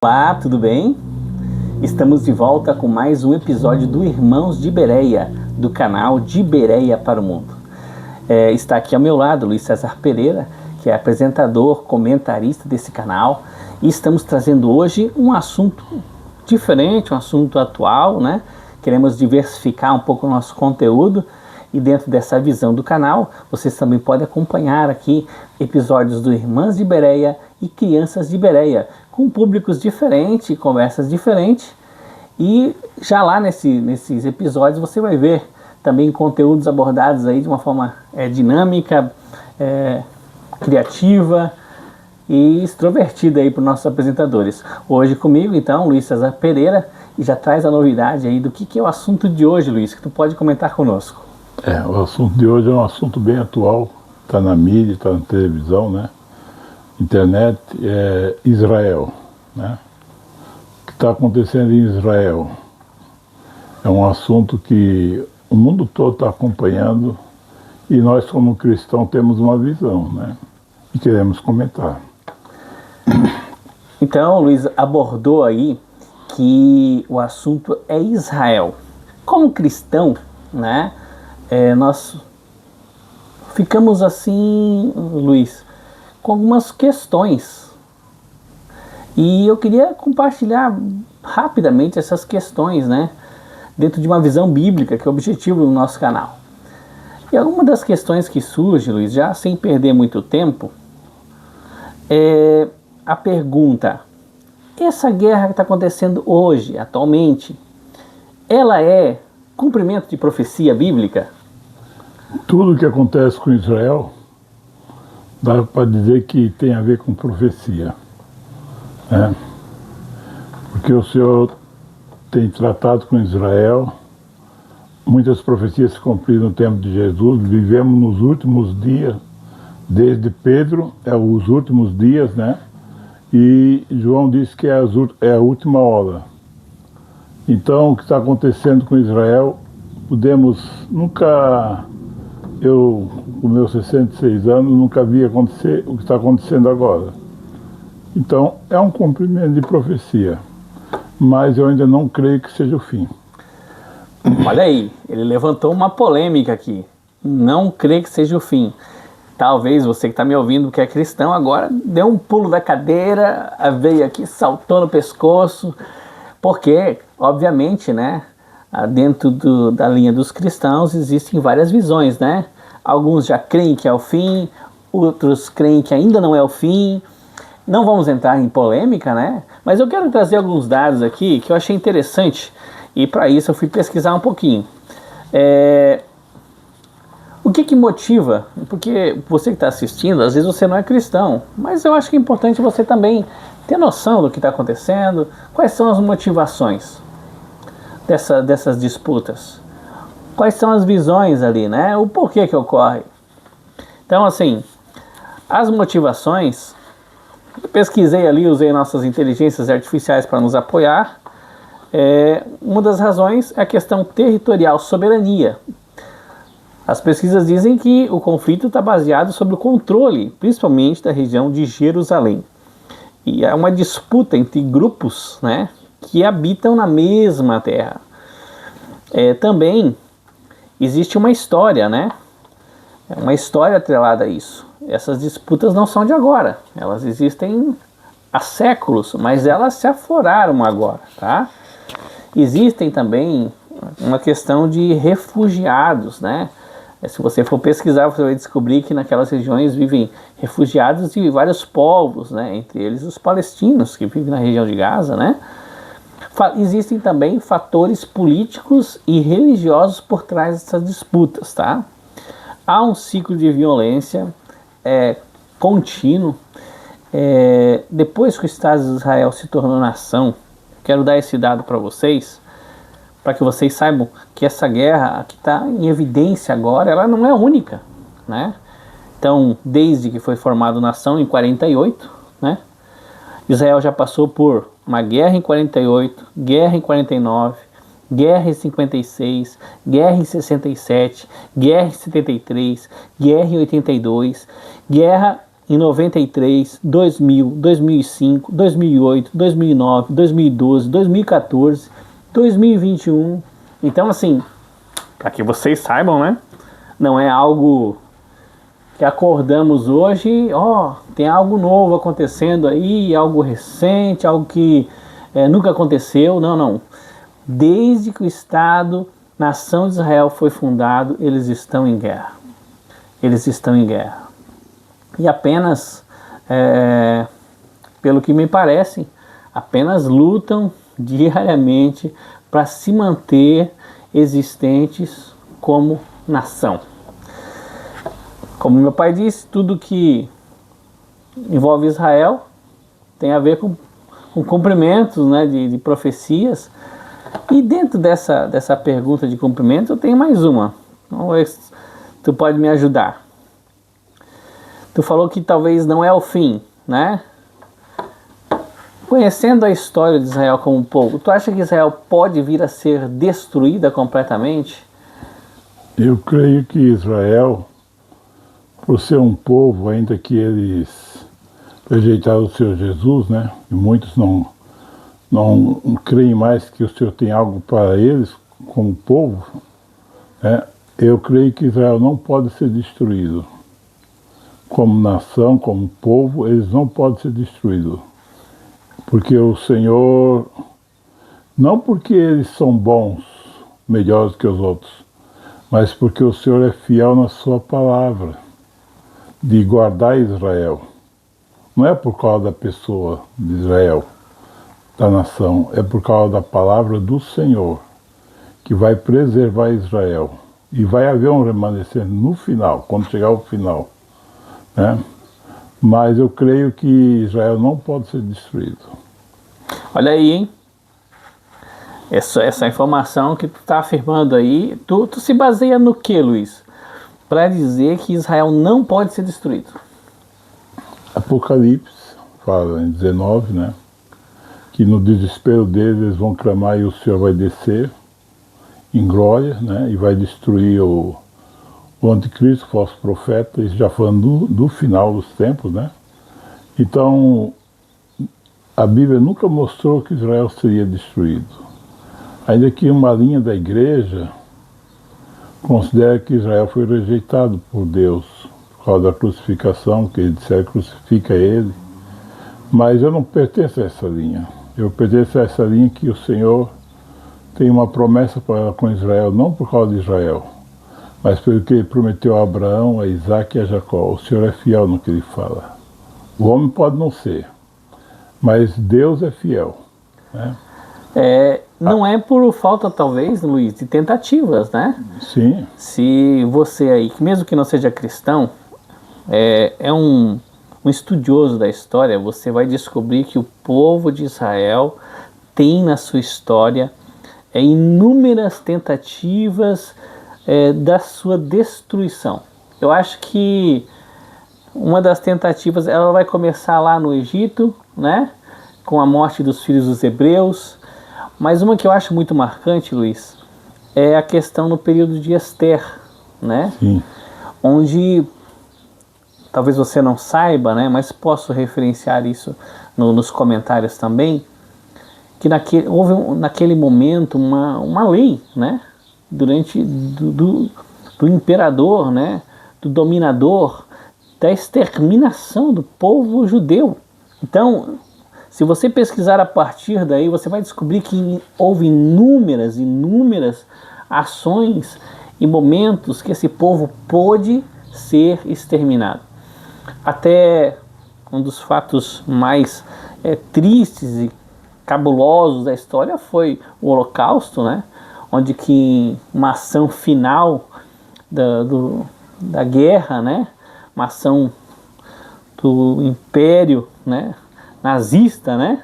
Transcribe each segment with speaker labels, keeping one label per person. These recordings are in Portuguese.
Speaker 1: Olá, tudo bem? Estamos de volta com mais um episódio do Irmãos de Bereia, do canal De Bereia para o Mundo. Está aqui ao meu lado Luiz César Pereira, que é apresentador, comentarista desse canal, e estamos trazendo hoje um assunto diferente, um assunto atual, né? Queremos diversificar um pouco o nosso conteúdo, e dentro dessa visão do canal, vocês também podem acompanhar aqui episódios do Irmãs de Bereia e Crianças de Bereia, com públicos diferentes, conversas diferentes, e já lá nesses episódios você vai ver também conteúdos abordados aí de uma forma dinâmica, criativa e extrovertida aí para os nossos apresentadores. Hoje comigo, então, Luiz César Pereira, e já traz a novidade aí do que é o assunto de hoje, Luiz, que tu pode comentar conosco.
Speaker 2: O assunto de hoje é um assunto bem atual, está na mídia, está na televisão, né? Internet, é Israel, né? O que está acontecendo em Israel é um assunto que o mundo todo está acompanhando e nós, como cristãos, temos uma visão, né? E queremos comentar.
Speaker 1: Então, Luiz abordou aí que o assunto é Israel. Como cristão, né? Nós ficamos assim, Luiz, com algumas questões. E eu queria compartilhar rapidamente essas questões, né? Dentro de uma visão bíblica, que é o objetivo do nosso canal. E alguma das questões que surge, Luiz, já sem perder muito tempo, é a pergunta: essa guerra que está acontecendo hoje, atualmente, ela é cumprimento de profecia bíblica?
Speaker 2: Tudo que acontece com Israel dá para dizer que tem a ver com profecia, né? Porque o Senhor tem tratado com Israel, muitas profecias se cumpriram no tempo de Jesus, vivemos nos últimos dias, desde Pedro, os últimos dias, né? E João disse que é a última hora. Então, o que está acontecendo com Israel, eu, com meus 66 anos, nunca vi acontecer o que está acontecendo agora. Então, é um cumprimento de profecia, mas eu ainda não creio que seja o fim.
Speaker 1: Olha aí, ele levantou uma polêmica aqui. Não creio que seja o fim. Talvez você que está me ouvindo, que é cristão, agora deu um pulo da cadeira, veio aqui, saltou no pescoço, porque, obviamente, né, dentro da linha dos cristãos existem várias visões, né? Alguns já creem que é o fim, outros creem que ainda não é o fim. Não vamos entrar em polêmica, né? Mas eu quero trazer alguns dados aqui que eu achei interessante, e para isso eu fui pesquisar um pouquinho. O que motiva? Porque você que está assistindo, às vezes você não é cristão, mas eu acho que é importante você também ter noção do que está acontecendo, quais são as motivações dessas disputas, quais são as visões ali, né? O porquê que ocorre. Então, assim, as motivações, eu pesquisei ali, usei nossas inteligências artificiais para nos apoiar. Uma das razões é a questão territorial, soberania. As pesquisas dizem que o conflito está baseado sobre o controle, principalmente da região de Jerusalém. E é uma disputa entre grupos, né, que habitam na mesma terra. Também existe uma história, né? Uma história atrelada a isso. Essas disputas não são de agora, elas existem há séculos, mas elas se afloraram agora, tá? Existem também uma questão de refugiados, né? Se você for pesquisar, você vai descobrir que naquelas regiões vivem refugiados de vários povos, né? Entre eles os palestinos que vivem na região de Gaza, né? Existem também fatores políticos e religiosos por trás dessas disputas, tá? Há um ciclo de violência contínuo. Depois que o Estado de Israel se tornou nação, quero dar esse dado para vocês, para que vocês saibam que essa guerra que está em evidência agora, ela não é única, né? Então, desde que foi formada nação em 48, né? Israel já passou por uma guerra em 48, guerra em 49, guerra em 56, guerra em 67, guerra em 73, guerra em 82, guerra em 93, 2000, 2005, 2008, 2009, 2012, 2014, 2021. Então, assim, para que vocês saibam, né? Não é algo que acordamos hoje, tem algo novo acontecendo aí, algo recente, algo que nunca aconteceu. Não, não. Desde que o Estado, nação de Israel foi fundado, eles estão em guerra. Eles estão em guerra. E apenas, pelo que me parece, apenas lutam diariamente para se manter existentes como nação. Como meu pai disse, tudo que envolve Israel tem a ver com cumprimentos, né, de profecias. E dentro dessa pergunta de cumprimento, eu tenho mais uma. Vamos ver se tu pode me ajudar. Tu falou que talvez não é o fim, né? Conhecendo a história de Israel como povo, tu acha que Israel pode vir a ser destruída completamente?
Speaker 2: Eu creio que Israel, por ser um povo, ainda que eles rejeitaram o Senhor Jesus, né? E muitos não creem mais que o Senhor tem algo para eles como povo, né? Eu creio que Israel não pode ser destruído. Como nação, como povo, eles não podem ser destruídos. Porque o Senhor, não porque eles são bons, melhores que os outros, mas porque o Senhor é fiel na sua palavra, de guardar Israel. Não é por causa da pessoa de Israel, da nação, é por causa da palavra do Senhor, que vai preservar Israel. E vai haver um remanescente no final, quando chegar o final, né? Mas eu creio que Israel não pode ser destruído.
Speaker 1: Olha aí, hein? Essa informação que tu está afirmando aí, tu se baseia no que, Luiz? Para dizer que Israel não pode ser destruído.
Speaker 2: Apocalipse fala em 19, né? Que no desespero deles eles vão clamar e o Senhor vai descer em glória, né? E vai destruir o anticristo, o falso profeta, isso já falando do final dos tempos, né? Então, a Bíblia nunca mostrou que Israel seria destruído. Ainda que uma linha da igreja considera que Israel foi rejeitado por Deus por causa da crucificação, que ele disser crucifica ele. Mas eu não pertenço a essa linha. Eu pertenço a essa linha que o Senhor tem uma promessa com Israel, não por causa de Israel, mas pelo que ele prometeu a Abraão, a Isaac e a Jacó. O Senhor é fiel no que ele fala. O homem pode não ser, mas Deus é fiel, né?
Speaker 1: Não é por falta, talvez, Luiz, de tentativas, né?
Speaker 2: Sim.
Speaker 1: Se você aí, mesmo que não seja cristão, é um estudioso da história, você vai descobrir que o povo de Israel tem na sua história inúmeras tentativas da sua destruição. Eu acho que uma das tentativas, ela vai começar lá no Egito, né? Com a morte dos filhos dos hebreus. Mas uma que eu acho muito marcante, Luiz, é a questão no período de Esther, né? Sim. Onde, talvez você não saiba, né? Mas posso referenciar isso nos comentários também, que houve naquele momento uma lei, né? Durante do imperador, né? Do dominador, da exterminação do povo judeu. Então, se você pesquisar a partir daí, você vai descobrir que houve inúmeras ações e momentos que esse povo pôde ser exterminado. Até um dos fatos mais tristes e cabulosos da história foi o Holocausto, né? Onde que uma ação final da guerra, né? Uma ação do império, né? Nazista, né?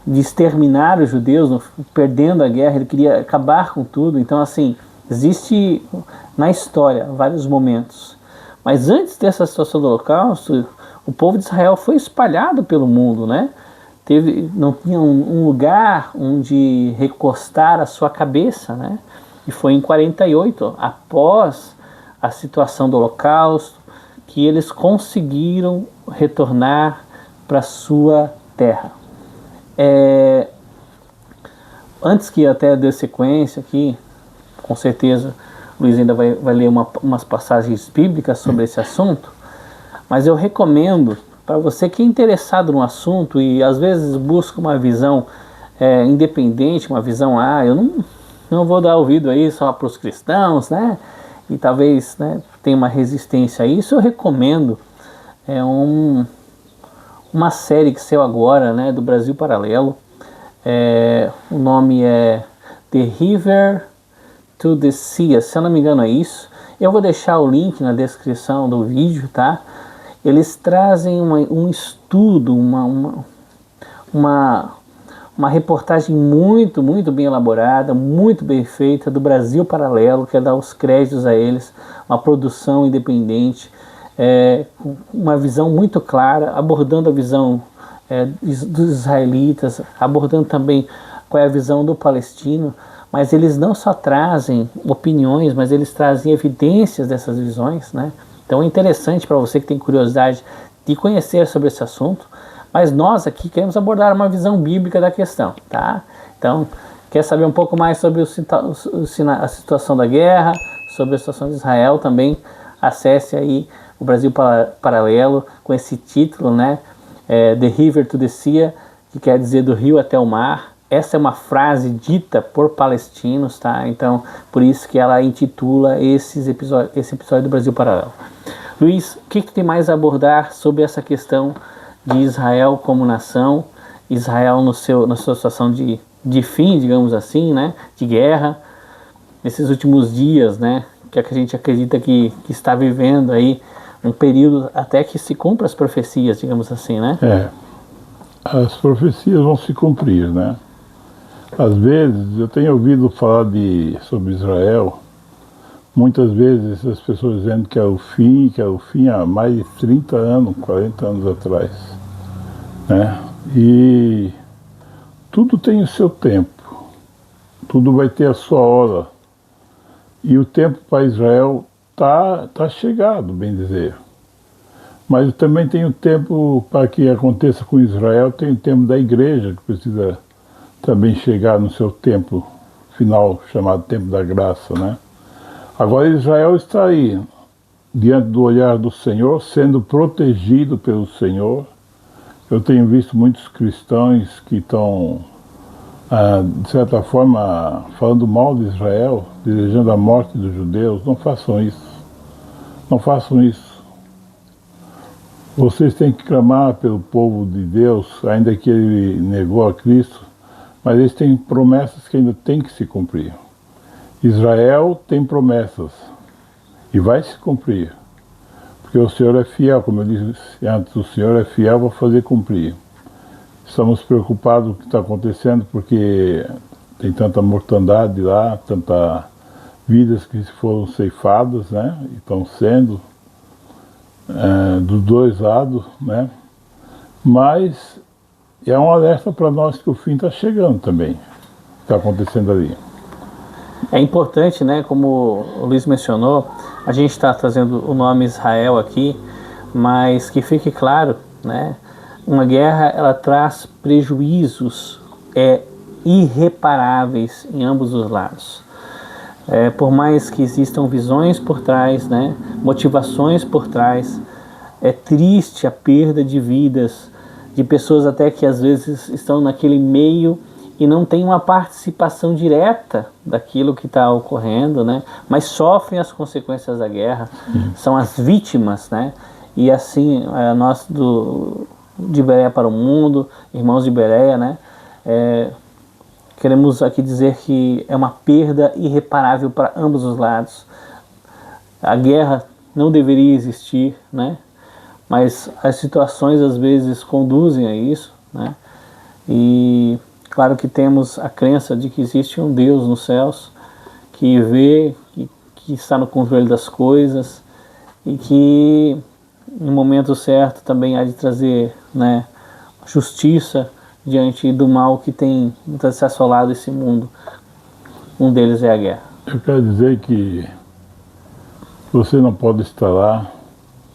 Speaker 1: De exterminar os judeus, perdendo a guerra, ele queria acabar com tudo. Então, assim, existe na história vários momentos. Mas antes dessa situação do Holocausto, o povo de Israel foi espalhado pelo mundo, né? Não tinha um lugar onde recostar a sua cabeça, né? E foi em 48, após a situação do Holocausto, que eles conseguiram retornar para sua terra. Antes que até dê sequência aqui, com certeza o Luiz ainda vai ler umas passagens bíblicas sobre esse assunto, mas eu recomendo para você que é interessado no assunto e às vezes busca uma visão independente, uma visão, eu não vou dar ouvido aí só para os cristãos, né? E talvez, né, tenha uma resistência a isso. Eu recomendo uma série que saiu agora, né, do Brasil Paralelo. O nome é The River to the Sea, se eu não me engano é isso. Eu vou deixar o link na descrição do vídeo, tá? Eles trazem um estudo, uma reportagem muito bem elaborada, muito bem feita, do Brasil Paralelo. Quero dar os créditos a eles, uma produção independente, uma visão muito clara, abordando a visão dos israelitas, abordando também qual é a visão do palestino, mas eles não só trazem opiniões, mas eles trazem evidências dessas visões, né? Então é interessante para você que tem curiosidade de conhecer sobre esse assunto, mas nós aqui queremos abordar uma visão bíblica da questão, tá? Então, quer saber um pouco mais sobre a situação da guerra, sobre a situação de Israel também, acesse aí o Brasil Paralelo com esse título, né? The River to the Sea, que quer dizer do rio até o mar. Essa é uma frase dita por palestinos, tá? Então, por isso que ela intitula esse episódio do Brasil Paralelo. Luiz, o que tem mais a abordar sobre essa questão de Israel como nação, Israel na sua situação de fim, digamos assim, né? De guerra, nesses últimos dias, né? Que a gente acredita que está vivendo aí um período até que se cumpra as profecias, digamos assim, né?
Speaker 2: As profecias vão se cumprir, né? Às vezes, eu tenho ouvido falar sobre Israel, muitas vezes as pessoas dizendo que é o fim há mais de 30 anos, 40 anos atrás, né? E tudo tem o seu tempo, tudo vai ter a sua hora, e o tempo para Israel tá chegado, bem dizer. Mas também tem o tempo para que aconteça com Israel, tem o tempo da igreja, que precisa também chegar no seu tempo final, chamado tempo da graça, né? Agora Israel está aí, diante do olhar do Senhor, sendo protegido pelo Senhor. Eu tenho visto muitos cristãos que estão, de certa forma, falando mal de Israel, desejando a morte dos judeus. Não façam isso. Não façam isso. Vocês têm que clamar pelo povo de Deus, ainda que ele negou a Cristo, mas eles têm promessas que ainda têm que se cumprir. Israel tem promessas e vai se cumprir, porque o Senhor é fiel, como eu disse antes, o Senhor é fiel para fazer cumprir. Estamos preocupados com o que está acontecendo, porque tem tanta mortandade lá, tantas vidas que foram ceifadas, né, e estão sendo, dos dois lados, né, mas é um alerta para nós que o fim está chegando também, está acontecendo ali.
Speaker 1: É importante, né, como o Luiz mencionou, a gente está trazendo o nome Israel aqui, mas que fique claro, né, uma guerra ela traz prejuízos irreparáveis em ambos os lados. Por mais que existam visões por trás, né, motivações por trás, é triste a perda de vidas, de pessoas até que às vezes estão naquele meio e não tem uma participação direta daquilo que está ocorrendo, né? Mas sofrem as consequências da guerra, são as vítimas, né? E assim, nós de Bereia para o Mundo, irmãos de Bereia, né? Queremos aqui dizer que é uma perda irreparável para ambos os lados. A guerra não deveria existir, né? Mas as situações às vezes conduzem a isso, né? E claro que temos a crença de que existe um Deus nos céus que vê, que está no controle das coisas e que no momento certo também há de trazer, né, justiça diante do mal que tem se assolado esse mundo. Um deles é a guerra.
Speaker 2: Eu quero dizer que você não pode estar lá,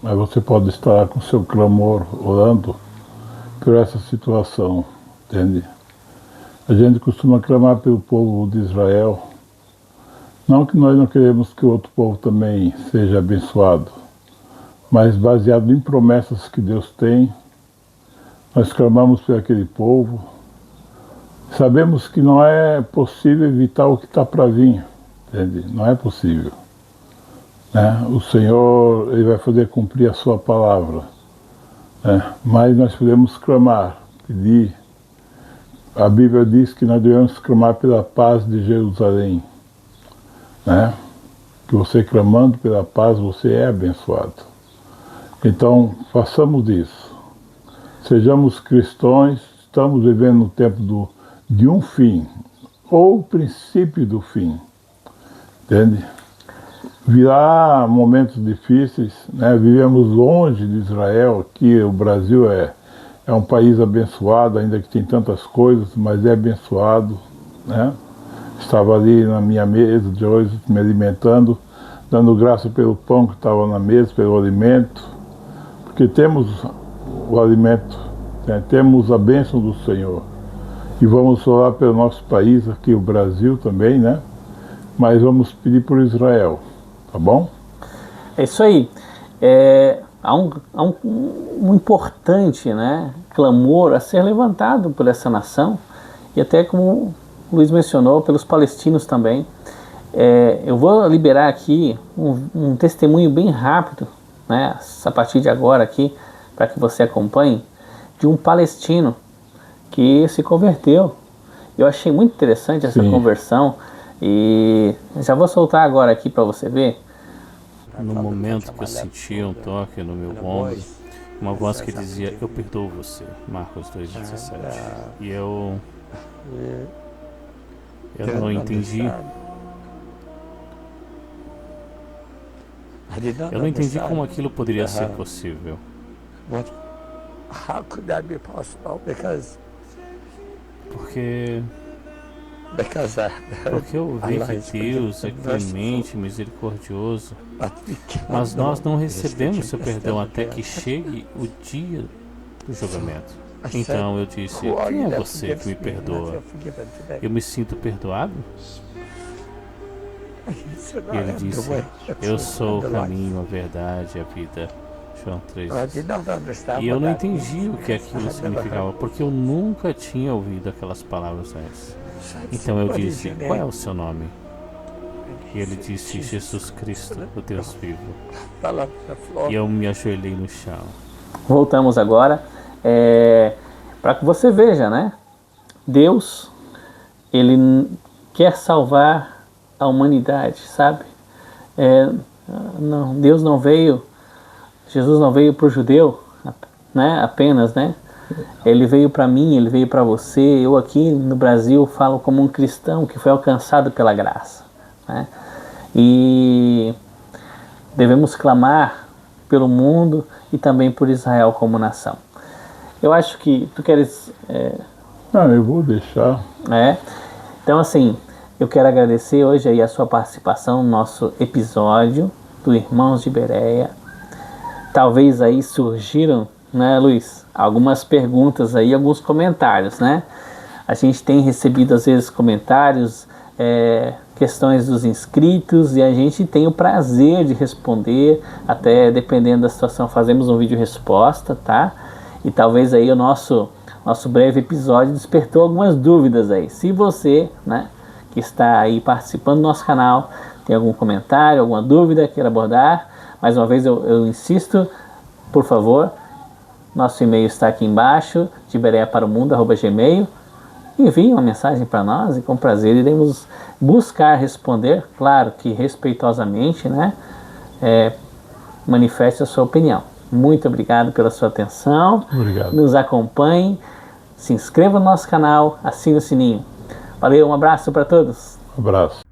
Speaker 2: mas você pode estar com seu clamor orando por essa situação, entende? A gente costuma clamar pelo povo de Israel, não que nós não queremos que o outro povo também seja abençoado, mas baseado em promessas que Deus tem, nós clamamos por aquele povo. Sabemos que não é possível evitar o que está para vir, entende? Não é possível. Né? O Senhor, Ele vai fazer cumprir a sua palavra, né? Mas nós podemos clamar, pedir. A Bíblia diz que nós devemos clamar pela paz de Jerusalém, né? Que você clamando pela paz, você é abençoado. Então, façamos isso. Sejamos cristãos, estamos vivendo no tempo de um fim, ou o princípio do fim, entende? Virá momentos difíceis, né? Vivemos longe de Israel, aqui o Brasil é um país abençoado, ainda que tem tantas coisas, mas é abençoado, né? Estava ali na minha mesa de hoje, me alimentando, dando graça pelo pão que estava na mesa, pelo alimento, porque temos o alimento, né? Temos a bênção do Senhor. E vamos orar pelo nosso país, aqui o Brasil também, né? Mas vamos pedir por Israel, tá bom?
Speaker 1: É isso aí. Há um importante, né, clamor a ser levantado por essa nação, e até como o Luiz mencionou, pelos palestinos também. Eu vou liberar aqui um testemunho bem rápido, né, a partir de agora aqui, para que você acompanhe, de um palestino que se converteu. Eu achei muito interessante essa conversão, e já vou soltar agora aqui para você ver.
Speaker 3: No momento que eu senti um toque no meu ombro, uma voz que dizia: eu perdoo você, Marcos 2,17. E eu não entendi. Eu não entendi como aquilo poderia ser possível. Porque eu vi que Deus é clemente, misericordioso, mas nós não recebemos seu perdão até que chegue o dia do julgamento. Então eu disse: quem é você que me perdoa? Eu me sinto perdoado? E ele disse: eu sou o caminho, a verdade e a vida. João 3. E eu não entendi o que aquilo significava, porque eu nunca tinha ouvido aquelas palavras antes. Então eu disse: qual é o seu nome? E ele disse: Jesus Cristo, o Deus vivo. E eu me ajoelhei no chão.
Speaker 1: Voltamos agora, para que você veja, né? Deus, Ele quer salvar a humanidade, sabe? Deus não veio, Jesus não veio para o judeu, né? Apenas, né? Ele veio para mim, Ele veio para você. Eu aqui no Brasil falo como um cristão que foi alcançado pela graça, né? E devemos clamar pelo mundo e também por Israel como nação. Eu acho que tu queres...
Speaker 2: eu vou deixar.
Speaker 1: Então assim, eu quero agradecer hoje aí a sua participação no nosso episódio do Irmãos de Bereia. Talvez aí surgiram, né, Luiz, algumas perguntas aí, alguns comentários, né? A gente tem recebido às vezes comentários, questões dos inscritos, e a gente tem o prazer de responder, até dependendo da situação fazemos um vídeo resposta, tá? E talvez aí o nosso breve episódio despertou algumas dúvidas aí. Se você, né, que está aí participando do nosso canal, tem algum comentário, alguma dúvida, queira abordar, mais uma vez eu insisto, por favor, nosso e-mail está aqui embaixo, tibereaparaomundo@gmail. Envie uma mensagem para nós e com prazer iremos buscar responder, claro que respeitosamente, né? Manifeste a sua opinião. Muito obrigado pela sua atenção.
Speaker 2: Obrigado.
Speaker 1: Nos acompanhe, se inscreva no nosso canal, assine o sininho. Valeu, um abraço para todos.
Speaker 2: Um abraço.